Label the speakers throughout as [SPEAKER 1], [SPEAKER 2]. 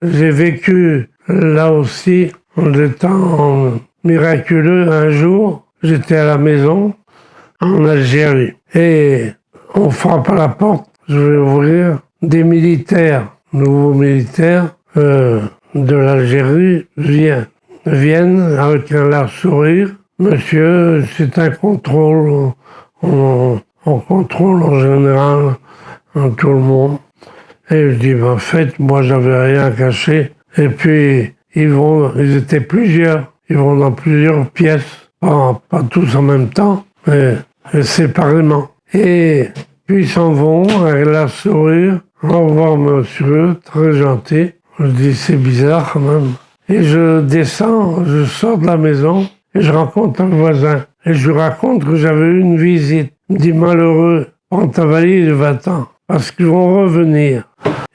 [SPEAKER 1] j'ai vécu là aussi des temps miraculeux. Un jour, j'étais à la maison en Algérie et on frappe à la porte, je vais ouvrir, des militaires, nouveaux militaires de l'Algérie viennent avec un large sourire. Monsieur, c'est un contrôle, on contrôle en général tout le monde. Et je dis, en fait, moi j'avais rien caché. Et puis, ils étaient plusieurs, ils vont dans plusieurs pièces, pas tous en même temps, mais séparément. Et puis ils s'en vont avec la sourire. Au revoir monsieur, très gentil. Je dis, c'est bizarre quand même. Et je descends, je sors de la maison et je rencontre un voisin. Et je lui raconte que j'avais eu une visite. Il me dit, malheureux, prends ta valise et va-t'en. Parce qu'ils vont revenir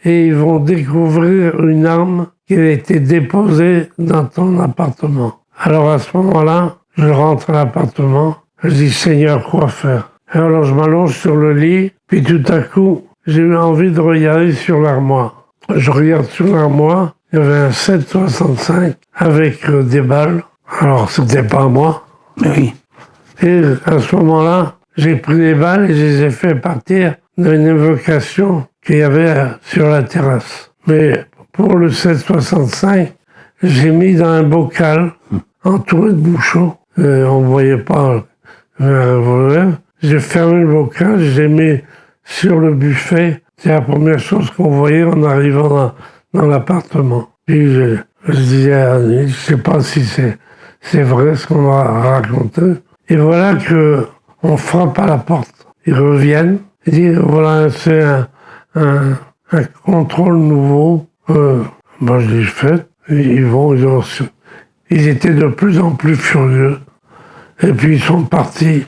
[SPEAKER 1] et ils vont découvrir une arme qui a été déposée dans ton appartement. Alors à ce moment-là, je rentre à l'appartement, je dis, Seigneur, quoi faire? Et alors je m'allonge sur le lit, puis tout à coup, j'ai eu envie de regarder sur l'armoire. Je regarde sur l'armoire, il y avait un 7,65 avec des balles. Alors c'était pas moi.
[SPEAKER 2] Oui.
[SPEAKER 1] Et à ce moment-là, j'ai pris les balles et je les ai fait partir d'une évocation qu'il y avait sur la terrasse. Mais pour le 7,65, j'ai mis dans un bocal entouré de bouchons. On ne voyait pas un revolver. J'ai fermé le bocal, j'ai mis sur le buffet. C'est la première chose qu'on voyait en arrivant dans l'appartement. Puis je disais à Annie, je ne sais pas si c'est vrai ce qu'on m'a raconté. Et voilà qu'on frappe à la porte. Ils reviennent. Ils disent, voilà, c'est un contrôle nouveau. Moi, je dis, faites. Ils étaient de plus en plus furieux. Et puis, ils sont partis.